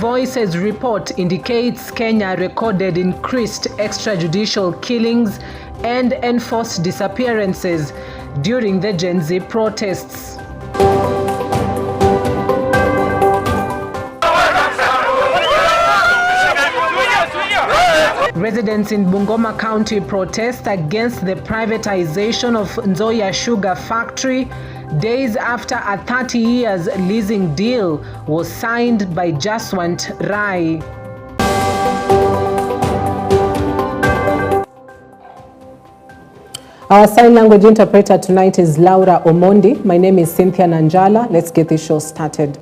Voices report indicates Kenya recorded increased extrajudicial killings and enforced disappearances during the Gen Z protests. Residents in Bungoma County protest against the privatization of Nzoia Sugar Factory days after a 30 years leasing deal was signed by Jaswant Rai. Our sign language interpreter tonight is Laura Omondi. My name is Cynthia Nanjala. Let's get the show started.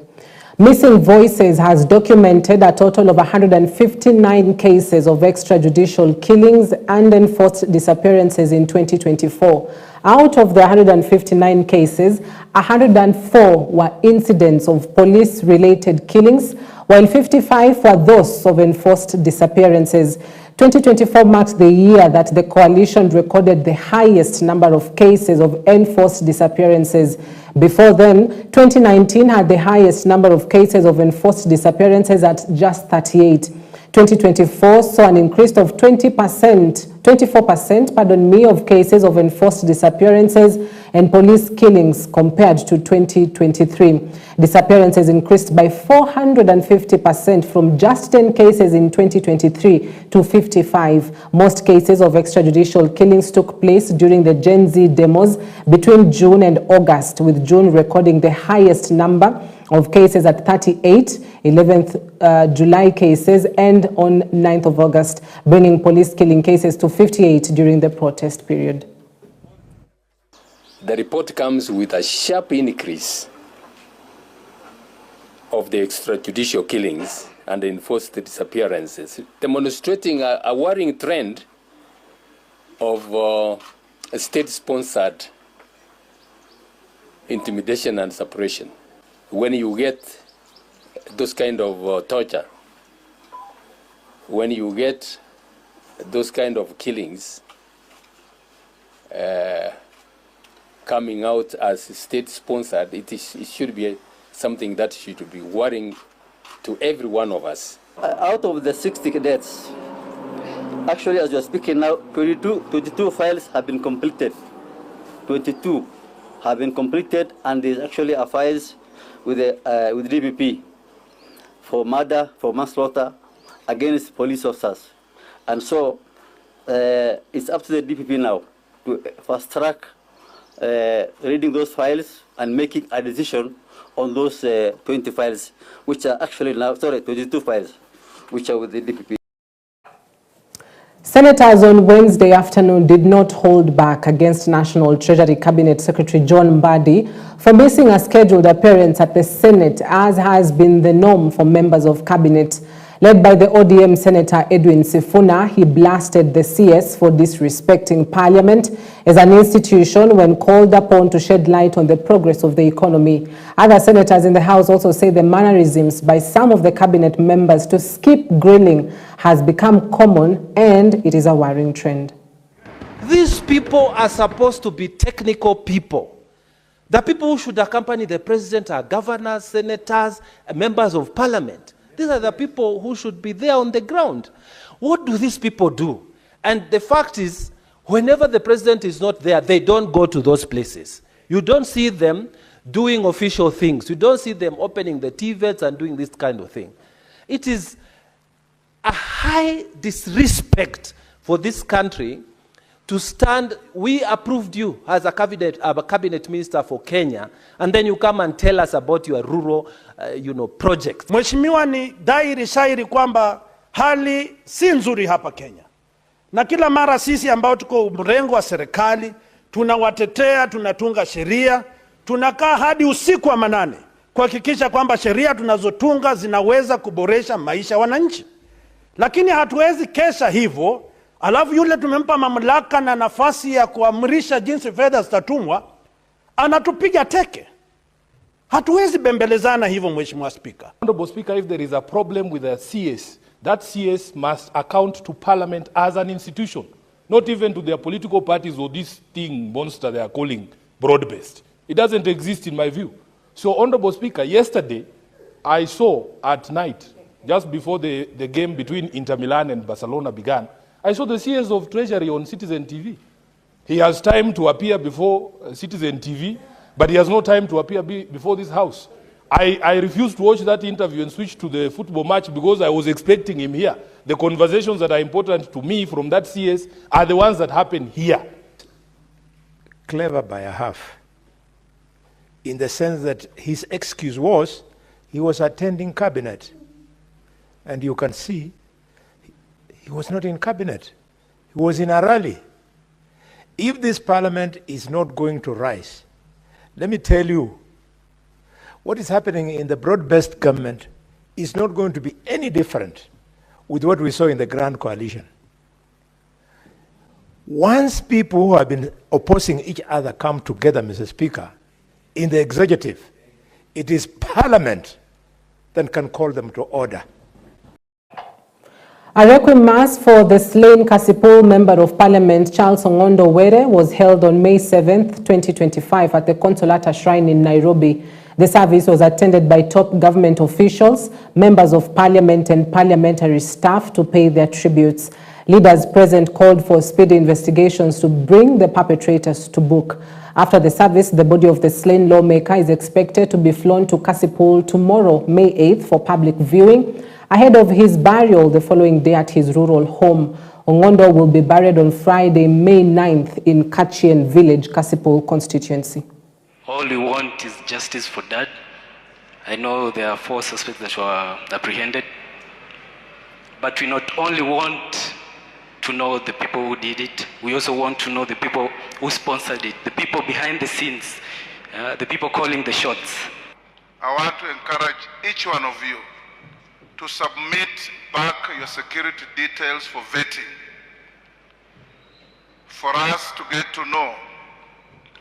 Missing Voices has documented a total of 159 cases of extrajudicial killings and enforced disappearances in 2024. Out of the 159 cases, 104 were incidents of police-related killings, while 55 were those of enforced disappearances. 2024 marks the year that the coalition recorded the highest number of cases of enforced disappearances. Before then, 2019 had the highest number of cases of enforced disappearances at just 38. 2024 saw an increase of 24% of cases of enforced disappearances and police killings compared to 2023. Disappearances increased by 450% from just 10 cases in 2023 to 55. Most cases of extrajudicial killings took place during the Gen Z demos between June and August, with June recording the highest number of cases at 38, 11th July cases, and on 9th of August, bringing police killing cases to 58 during the protest period. The report comes with a sharp increase of the extrajudicial killings and enforced disappearances, demonstrating a worrying trend of state-sponsored intimidation and suppression. When you get those kind of torture, when you get those kind of killings coming out as state-sponsored, it should be something that should be worrying to every one of us. Out of the 60 deaths, actually, as you're speaking now, 22 files have been completed. 22 have been completed, and there's actually a files with DPP for murder, for manslaughter against police officers. And so it's up to the DPP now to fast track reading those files and making a decision on those 20 files, which are actually now, 22 files, which are with the DPP. Senators on Wednesday afternoon did not hold back against National Treasury Cabinet Secretary John MBADI for missing a scheduled appearance at the Senate, as has been the norm for members of Cabinet. Led by the ODM Senator Edwin Sifuna, he blasted the CS for disrespecting Parliament as an institution when called upon to shed light on the progress of the economy. Other senators in the House also say the mannerisms by some of the Cabinet members to skip grilling has become common, and it is a worrying trend. These people are supposed to be technical people. The people who should accompany the president are governors, senators, members of Parliament. These are the people who should be there on the ground. What do these people do? And the fact is, whenever the president is not there, they don't go to those places. You don't see them doing official things. You don't see them opening the TVs and doing this kind of thing. It is a high disrespect for this country to stand. We approved you as a cabinet minister for Kenya, and then you come and tell us about your rural projects. Mheshimiwa, ni dhahiri shairi kwamba hali si nzuri hapa Kenya. Na kila mara sisi ambao tuko mrengo wa serikali, tunawatetea, tunatunga sheria, tunakaa hadi usiku wa manane kuhakikisha kwamba sheria tunazotunga zinaweza kuboresha maisha wananchi. Lakini hatuwezi kesha hivyo, alafu yule tumempa mamlaka na nafasi ya kuamrisha jinsi fedha zitatumwa, anatupiga teke. Hatuwezi bembelezana hivyo, Mheshimiwa Speaker. Honorable Speaker, if there is a problem with a CS, that CS must account to Parliament as an institution, not even to their political parties or this thing monster they are calling broad-based. It doesn't exist in my view. So, Honorable Speaker, yesterday I saw at night just before the game between Inter Milan and Barcelona began, I saw the CS of Treasury on Citizen TV. He has time to appear before Citizen TV, but he has no time to appear before this house. I refused to watch that interview and switch to the football match because I was expecting him here. The conversations that are important to me from that CS are the ones that happen here. Clever by a half, in the sense that his excuse was he was attending cabinet. And you can see he was not in cabinet. He was in a rally. If this parliament is not going to rise, let me tell you, what is happening in the broad-based government is not going to be any different with what we saw in the Grand Coalition. Once people who have been opposing each other come together, Mr. Speaker, in the executive, it is Parliament that can call them to order. A requiem mass for the slain Kasipul Member of Parliament Charles Ongondo Were was held on May 7th, 2025 at the Consolata Shrine in Nairobi. The service was attended by top government officials, members of parliament and parliamentary staff to pay their tributes. Leaders present called for speedy investigations to bring the perpetrators to book. After the service, the body of the slain lawmaker is expected to be flown to Kasipul tomorrow, May 8th, for public viewing, ahead of his burial the following day at his rural home. Ongondo will be buried on Friday, May 9th in Kachien Village, Kasipul constituency. All we want is justice for Dad. I know there are 4 suspects that were apprehended, but we not only want to know the people who did it, we also want to know the people who sponsored it, the people behind the scenes, the people calling the shots. I want to encourage each one of you to submit back your security details for vetting, for us to get to know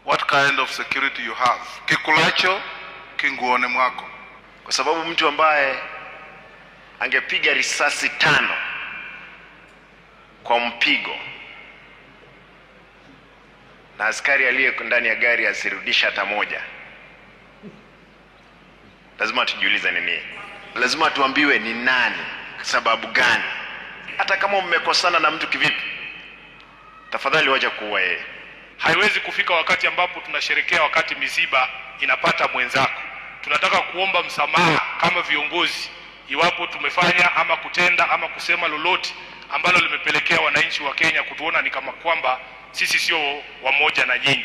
what kind of security you have. Kikulacho kinguone mwako. Kwa sababu mtu ambaye angepiga risasi 5 kwa mpigo na askari aliye ndani ya gari asirudisha hata moja, lazima tujiulize nini? Lazima tuambiwe ni nani, sababu gani? Hata kama mmekosana na mtu kivipi, tafadhali wacha kuua yeye. Haiwezi kufika wakati ambapo tunasherekea wakati misiba inapata mwenzako. Tunataka kuomba msamaha kama viongozi iwapo tumefanya ama kutenda ama kusema lolote ambalo limepelekea wananchi wa Kenya kutuona ni kama kwamba sisi sio wamoja na nyinyi.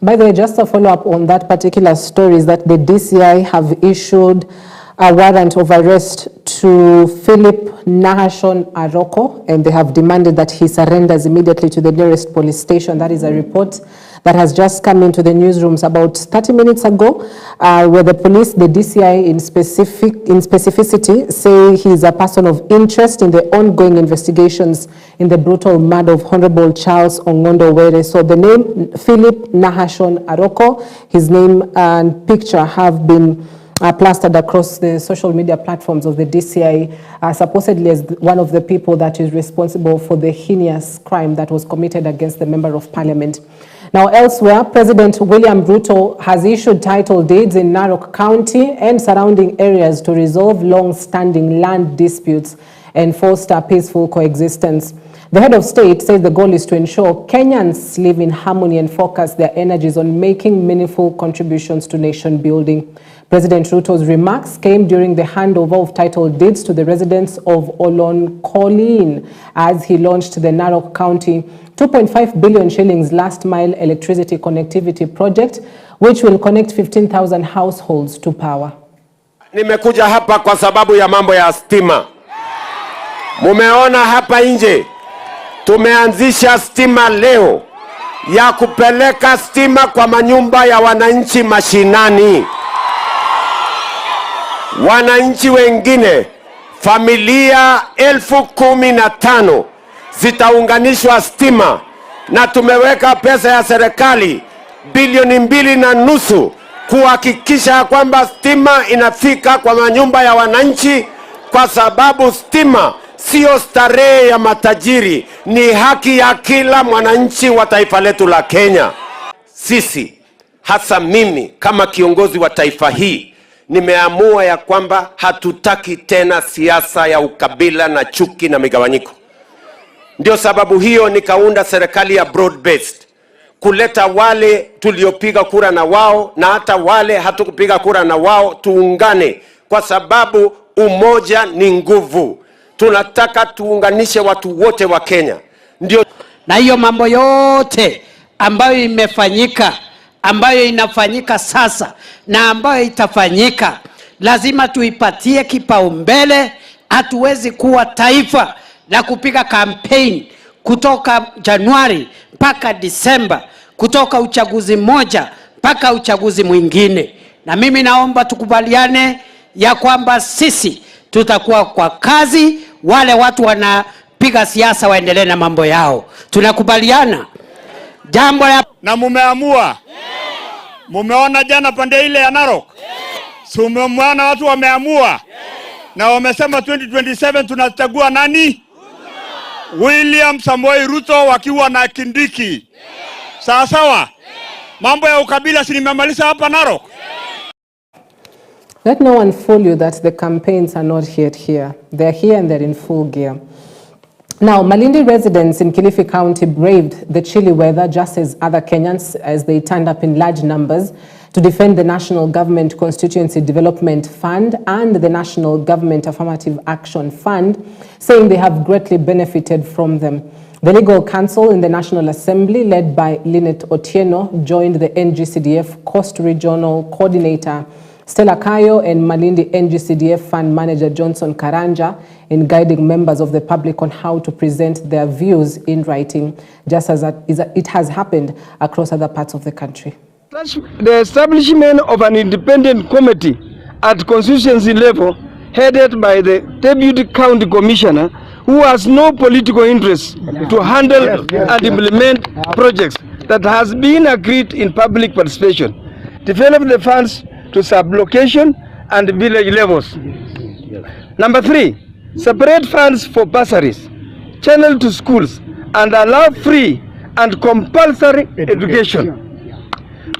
By the way, just a follow-up on that particular story is that the DCI have issued a warrant of arrest to Philip Nahashon Aroko, and they have demanded that he surrenders immediately to the nearest police station. That is a report that has just come into the newsrooms about 30 minutes ago, where the police, the DCI in specificity, say he is a person of interest in the ongoing investigations in the brutal murder of Honorable Charles Ongondo Were. So the name Philip Nahashon Aroko, his name and picture have been plastered across the social media platforms of the DCI, supposedly as one of the people that is responsible for the heinous crime that was committed against the Member of Parliament. Now, elsewhere, President William Ruto has issued title deeds in Narok County and surrounding areas to resolve long-standing land disputes and foster peaceful coexistence. The head of state says the goal is to ensure Kenyans live in harmony and focus their energies on making meaningful contributions to nation building. President Ruto's remarks came during the handover of title deeds to the residents of Olonkolin as he launched the Narok County 2.5 billion shillings last mile electricity connectivity project, which will connect 15,000 households to power. Nimekuja hapa kwa sababu ya mambo ya stima. Mumeona hapa nje tumeanzisha stima leo ya kupeleka stima kwa manyumba ya wananchi mashinani. Wananchi wengine familia 15,000 zitaunganishwa stima, na tumeweka pesa ya serikali bilioni 2.5 kuhakikisha kwamba stima inafika kwa manyumba ya wananchi, kwa sababu stima sio starehe ya matajiri, ni haki ya kila mwananchi wa taifa letu la Kenya. Sisi, hasa mimi kama kiongozi wa taifa hii, nimeamua ya kwamba hatutaki tena siasa ya ukabila na chuki na migawanyiko. Ndio sababu hiyo nikaunda serikali ya broad based, kuleta wale tuliopiga kura na wao na hata wale hatukupiga kura na wao tuungane, kwa sababu umoja ni nguvu. Tunataka tuunganishe watu wote wa Kenya. Ndio, na hiyo mambo yote ambayo imefanyika, ambayo inafanyika sasa na ambayo itafanyika, lazima tuipatie kipaumbele. Hatuwezi kuwa taifa la kupiga campaign kutoka Januari mpaka Disemba, kutoka uchaguzi mmoja mpaka uchaguzi mwingine. Na mimi naomba tukubaliane ya kwamba sisi tutakuwa kwa kazi, wale watu wanapiga siasa waendelee na mambo yao. Tunakubaliana jambo la... Na mumeamua, mumeona jana pande ile ya Narok, so mumeona watu wameamua na wamesema 2027 tunachagua nani? William Samoei Ruto wakiwa na Kindiki. Sawa sawa. Mambo ya ukabila si nimemaliza hapa Narok. Let no one fool you that the campaigns are not yet here. They're here and they're in full gear. Now, Malindi residents in Kilifi County braved the chilly weather just as other Kenyans as they turned up in large numbers to defend the National Government Constituency Development Fund and the National Government Affirmative Action Fund, saying they have greatly benefited from them. The Legal Council in the National Assembly, led by Lynette Otieno, joined the NGCDF Coast Regional Coordinator Stella Kayo and Malindi NGCDF Fund Manager Johnson Karanja in guiding members of the public on how to present their views in writing, just as it has happened across other parts of the country. The establishment of an independent committee at constituency level, headed by the Deputy County Commissioner, who has no political interest, to handle and implement projects that has been agreed in public participation. Develop the funds to sub-location and village levels. Number 3, separate funds for bursaries, channel to schools, and allow free and compulsory education.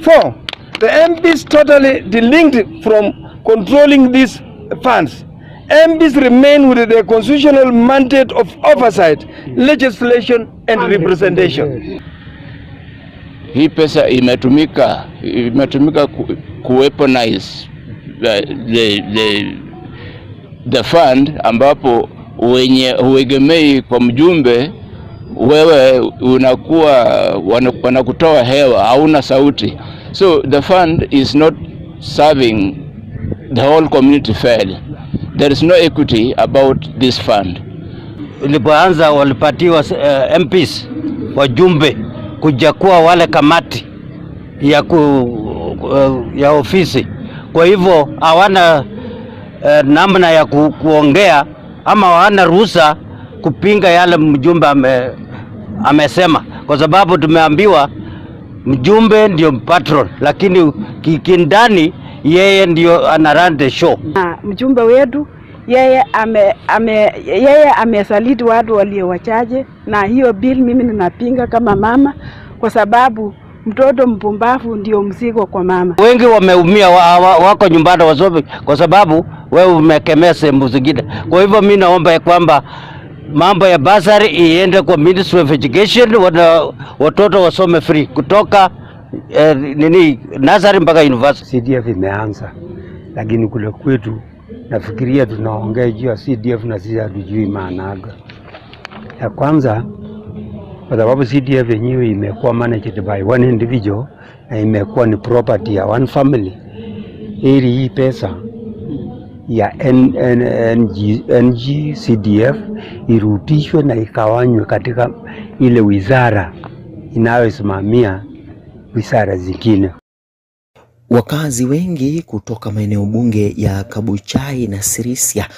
4, the MPs totally delinked from controlling these funds. MPs remain with their constitutional mandate of oversight, legislation and representation. Hii pesa imetumika kuweaponize the fund, ambapo wenye huegemei kwa mjumbe, wewe unakuwa wanakutoa hewa, hauna sauti. So the fund is not serving the whole community fairly. There is no equity about this fund. Ilipoanza walipatiwa MPs wajumbe kuja kuwa wale kamati ya ofisi. Kwa hivyo hawana namna ya kuongea ama hawana ruhusa kupinga yale mjumbe amesema, kwa sababu tumeambiwa mjumbe ndio patron, lakini kindani yeye ndio ana the show. Mjumbe wetu yeye amesaliti watu walio wachache, na hiyo bill mimi ninapinga kama mama, kwa sababu mtoto mpumbavu ndio mzigo kwa mama. Wengi wameumia wako nyumbani wasomi kwa sababu wewe umekemea sehemu zingine. Kwa hivyo mimi naomba kwamba mambo ya basari iende kwa Ministry of Education, watoto wasome free kutoka nursery mpaka university. CDF imeanza, lakini kule kwetu nafikiria tunaongea juu ya CDF na sisi hatujui maana yake. Ya kwanza, kwa sababu CDF yenyewe imekuwa managed by one individual na imekuwa ni property ya one family, ili hii pesa ya NGCDF irudishwe na ikawanywe katika ile wizara inayosimamia wizara zingine. Wakazi wengi kutoka maeneo bunge ya Kabuchai na Sirisia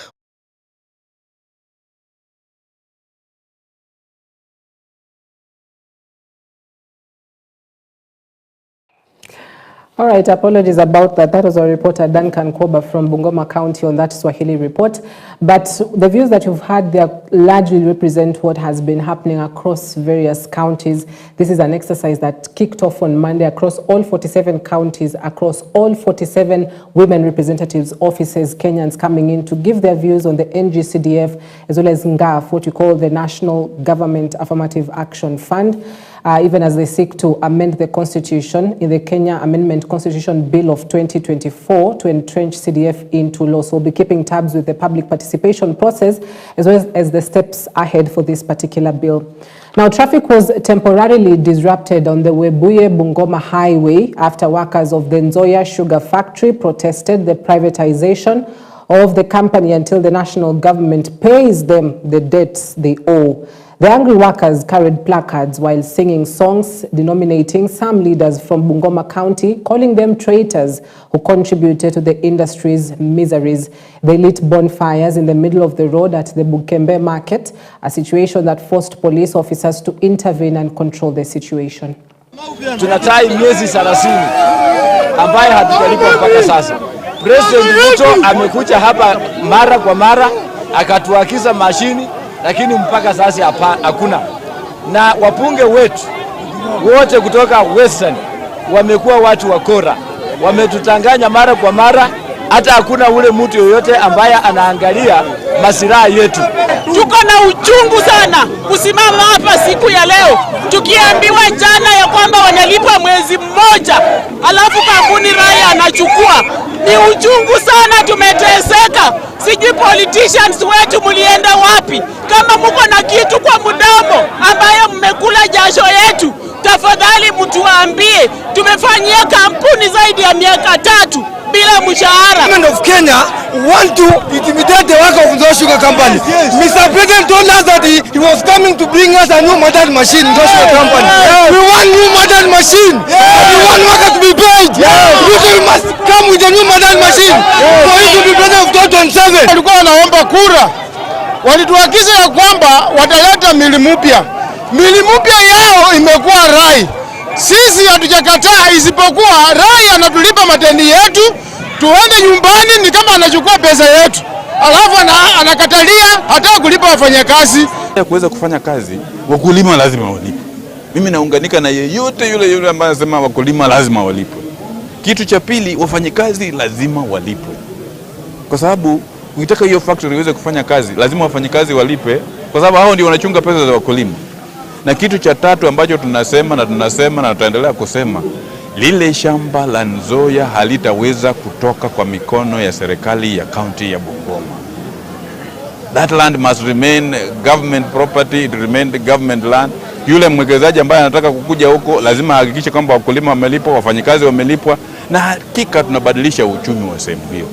All right, apologies about that. That was our reporter Duncan Koba from Bungoma County on that Swahili report. But the views that you've had there largely represent what has been happening across various counties. This is an exercise that kicked off on Monday across all 47 counties, across all 47 women representatives offices, Kenyans coming in to give their views on the NGCDF as well as NGAF, what we call the National Government Affirmative Action Fund. Even as they seek to amend the constitution in the Kenya Amendment Constitution Bill of 2024 to entrench CDF into law. So we'll be keeping tabs with the public participation process as well as the steps ahead for this particular bill. Now, traffic was temporarily disrupted on the Webuye-Bungoma Highway after workers of the Nzoia Sugar Factory protested the privatization of the company until the national government pays them the debts they owe. The angry workers carried placards while singing songs denominating some leaders from Bungoma County, calling them traitors who contributed to the industry's miseries. They lit bonfires in the middle of the road at the Bukembe market, a situation that forced police officers to intervene and control the situation. Tunatai miezi 30 ambaye hatujalipwa mpaka sasa. President Ruto amekuja hapa mara kwa mara akatuagiza mashini, lakini mpaka sasa hakuna. Na wapunge wetu wote kutoka Western wamekuwa watu wakora, wametutanganya mara kwa mara, hata hakuna ule mtu yoyote ambaye anaangalia masilahi yetu. Tuko na uchungu sana kusimama hapa siku ya leo tukiambiwa jana ya kwamba wanalipwa mwezi mmoja alafu kampuni raya anachukua. Ni uchungu sana, tumeteseka. Sijui politicians wetu mulienda wapi? Kama muko na kitu kwa mdomo ambayo mmekula jasho yetu, tafadhali mtuambie. Tumefanyia kampuni zaidi ya miaka 3 bila mshahara. Government of Kenya want to intimidate the work of the sugar company. Yes. Mr. President told us that he was coming to bring us a new modern machine in the sugar company. Yes. We want new modern machine. Yes. We want workers to be paid. Yes. We must come with a new modern machine. Yes. For it to be president of 2027. Walikuwa wanaomba kura. Walituagiza ya kwamba wataleta mili mpya. Mili mpya yao imekuwa rai. Sisi hatujakataa, isipokuwa rai anatulipa madeni yetu, tuende nyumbani ni kama anachukua pesa yetu. Alafu anakatalia hata kulipa wafanyakazi. Ya kuweza kufanya kazi, wakulima lazima walipwe. Mimi naunganika na yeyote yule ambaye anasema wakulima lazima walipwe. Kitu cha pili, wafanyakazi lazima walipwe. Kwa sababu ukitaka hiyo factory iweze kufanya kazi, lazima wafanyakazi walipwe, kwa sababu hao ndio wanachunga pesa za wakulima. Na kitu cha tatu ambacho tunasema na tutaendelea kusema, lile shamba la Nzoia halitaweza kutoka kwa mikono ya serikali ya county ya Bungoma. That land must remain government property, it remain the government land. Yule mwekezaji ambaye anataka kukuja huko lazima hakikishe kwamba wakulima wamelipwa, wafanyikazi wamelipwa, na hakika tunabadilisha uchumi wa sehemu hiyo.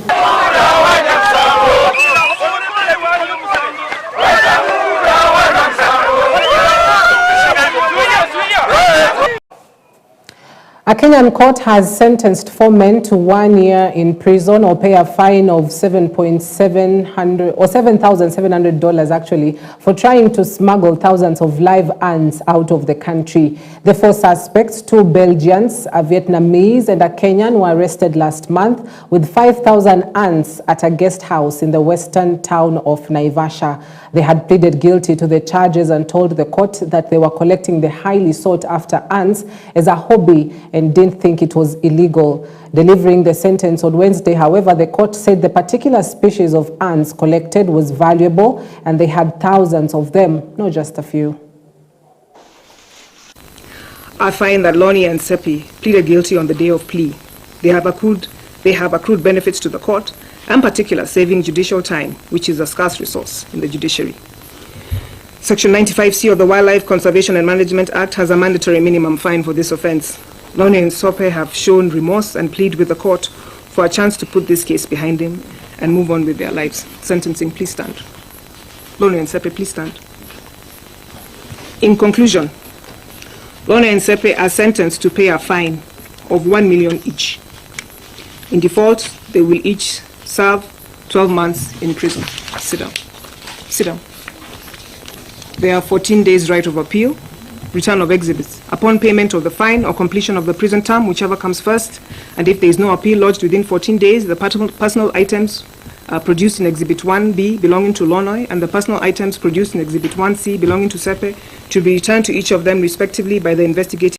A Kenyan court has sentenced 4 men to 1 year in prison or pay a fine of $7,700 actually for trying to smuggle thousands of live ants out of the country. The 4 suspects, 2 Belgians, a Vietnamese and a Kenyan, were arrested last month with 5,000 ants at a guest house in the western town of Naivasha. They had pleaded guilty to the charges and told the court that they were collecting the highly sought after ants as a hobby and didn't think it was illegal. Delivering the sentence on Wednesday, however, the court said the particular species of ants collected was valuable and they had thousands of them, not just a few. I find that Lonnie and Seppi pleaded guilty on the day of plea. They have accrued benefits to the court, in particular saving judicial time, which is a scarce resource in the judiciary. Section 95C of the Wildlife Conservation and Management Act has a mandatory minimum fine for this offense. Lonnie and Sope have shown remorse and plead with the court for a chance to put this case behind them and move on with their lives. Sentencing, please stand. Lonnie and Sepe, please stand. In conclusion, Lonnie and Sepe are sentenced to pay a fine of 1 million each. In default, they will each serve 12 months in prison. Sit down. Sit down. There are 14 days right of appeal. return of exhibits upon payment of the fine or completion of the prison term, whichever comes first, and if there is no appeal lodged within 14 days, the personal items produced in Exhibit 1B belonging to Lonoy and the personal items produced in Exhibit 1C belonging to Sepe to be returned to each of them respectively by the investigating.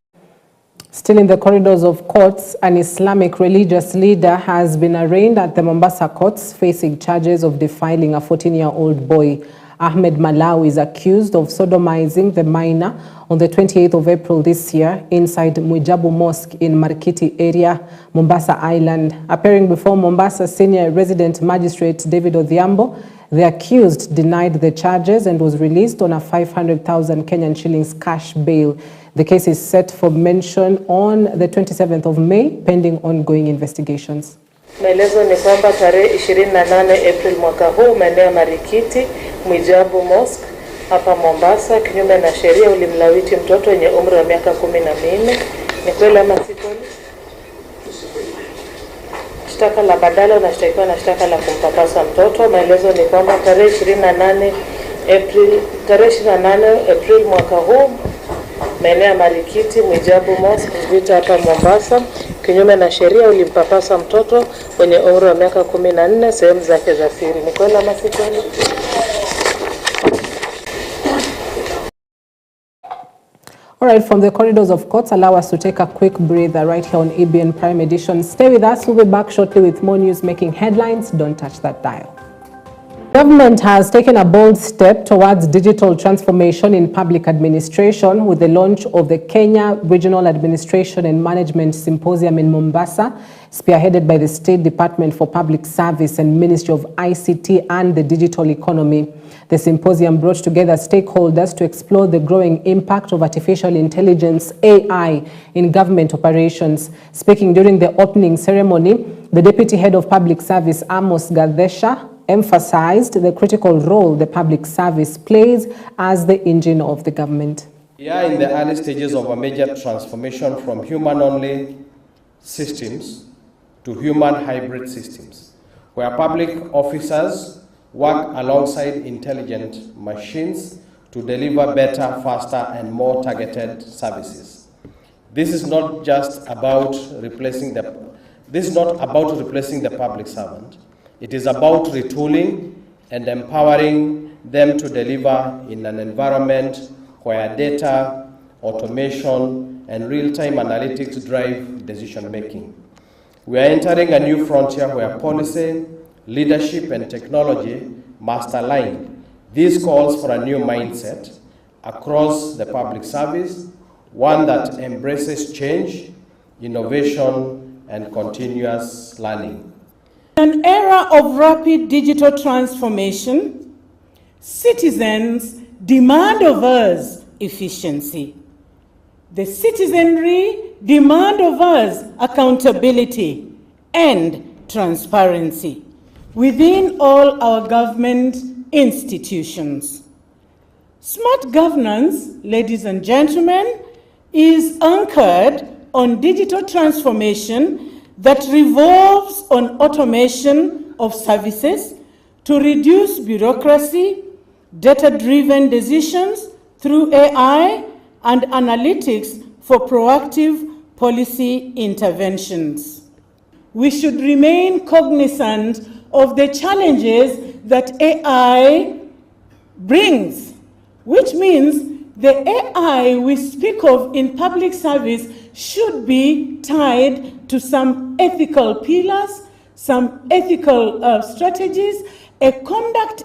Still in the corridors of courts, an Islamic religious leader has been arraigned at the Mombasa courts facing charges of defiling a 14-year-old boy. Ahmed Malawi is accused of sodomizing the minor on the 28th of April this year inside Muijabu Mosque in Marikiti area, Mombasa Island. Appearing before Mombasa Senior Resident Magistrate David Odhiambo, the accused denied the charges and was released on a 500,000 Kenyan shillings cash bail. The case is set for mention on the 27th of May, pending ongoing investigations. Maelezo ni kwamba tarehe 28 April mwaka huu maeneo ya Marikiti, Muijabu Mosque hapa Mombasa, kinyume na sheria ulimlawiti mtoto wenye umri wa miaka 14. Ni kweli ama si kweli? Shtaka la badala unashtakiwa na shtaka la kumpapasa mtoto. Maelezo ni kwamba tarehe 28 April mwaka huu maeneo ya Marikiti, Muijabu Mosque vita hapa Mombasa, kinyume na sheria ulimpapasa mtoto wenye umri wa miaka 14 sehemu zake za siri. Ni kweli ama si kweli? All right, from the corridors of courts, allow us to take a quick breather right here on EBN Prime Edition. Stay with us. We'll be back shortly with more news making headlines. Don't touch that dial. Government has taken a bold step towards digital transformation in public administration with the launch of the Kenya Regional Administration and Management Symposium in Mombasa, spearheaded by the State Department for Public Service and Ministry of ICT and the Digital Economy. The symposium brought together stakeholders to explore the growing impact of artificial intelligence, AI, in government operations. Speaking during the opening ceremony, the Deputy Head of Public Service, Amos Gadesha, emphasized the critical role the public service plays as the engine of the government. We are in the early stages of a major transformation from human-only systems to human hybrid systems, where public officers work alongside intelligent machines to deliver better, faster, and more targeted services. This is not just about replacing the public servant. It is about retooling and empowering them to deliver in an environment where data, automation, and real-time analytics drive decision-making. We are entering a new frontier where policy, leadership, and technology must align. This calls for a new mindset across the public service, one that embraces change, innovation, and continuous learning. In an era of rapid digital transformation, citizens demand of us efficiency. The citizenry demand of us accountability and transparency within all our government institutions. Smart governance, ladies and gentlemen, is anchored on digital transformation that revolves on automation of services to reduce bureaucracy, data-driven decisions through AI, and analytics for proactive policy interventions. We should remain cognizant of the challenges that AI brings, which means the AI we speak of in public service should be tied to some ethical pillars, some ethical strategies, a conduct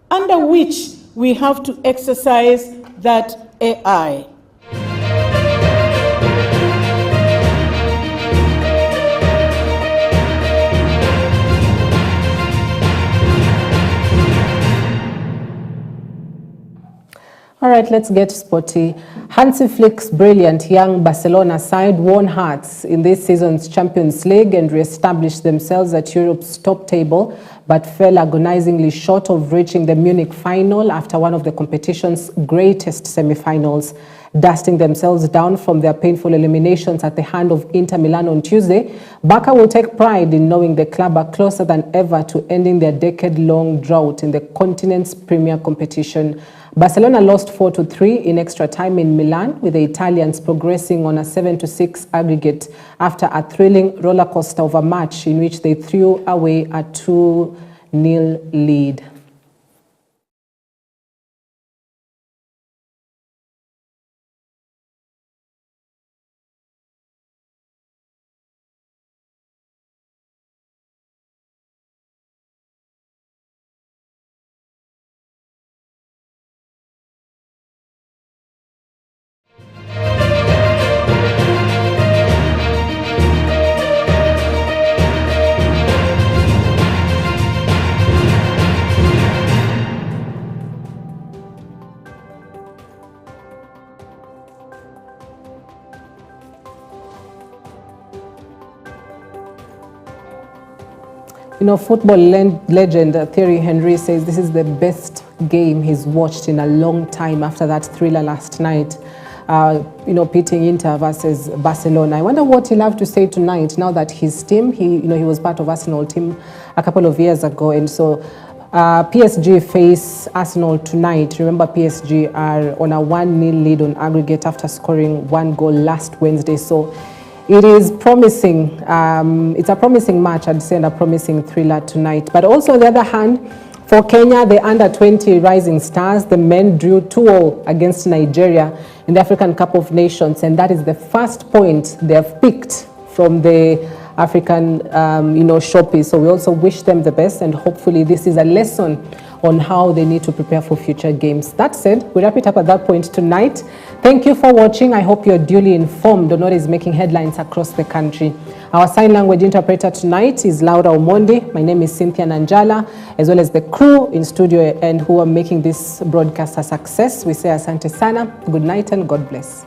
under which we have to exercise that AI. All right, let's get sporty. Hansi Flick's brilliant young Barcelona side won hearts in this season's Champions League and re-established themselves at Europe's top table, but fell agonizingly short of reaching the Munich final after one of the competition's greatest semi-finals. Dusting themselves down from their painful eliminations at the hand of Inter Milan on Tuesday, Barca will take pride in knowing the club are closer than ever to ending their decade-long drought in the continent's premier competition. Barcelona lost 4-3 in extra time in May Milan, with the Italians progressing on a 7-6 aggregate after a thrilling roller coaster of a match in which they threw away a 2-0 lead. You know, football legend Thierry Henry says this is the best game he's watched in a long time after that thriller last night, you know, pitting Inter versus Barcelona. I wonder what he'll have to say tonight now that his team, he was part of Arsenal team a couple of years ago, and so PSG face Arsenal tonight. Remember, PSG are on a 1-0 lead on aggregate after scoring 1 goal last Wednesday. So it is promising. It's a promising match, I'd say, and a promising thriller tonight. But also, on the other hand, for Kenya, the under-20 Rising Stars, the men drew 2-0 against Nigeria in the African Cup of Nations, and that is the first point they have picked from the African, showpiece. So we also wish them the best, and hopefully this is a lesson on how they need to prepare for future games. That said, we wrap it up at that point tonight. Thank you for watching. I hope you're duly informed on what is making headlines across the country. Our sign language interpreter tonight is Laura Omondi. My name is Cynthia Nanjala, as well as the crew in studio and who are making this broadcast a success. We say asante sana, good night, and God bless.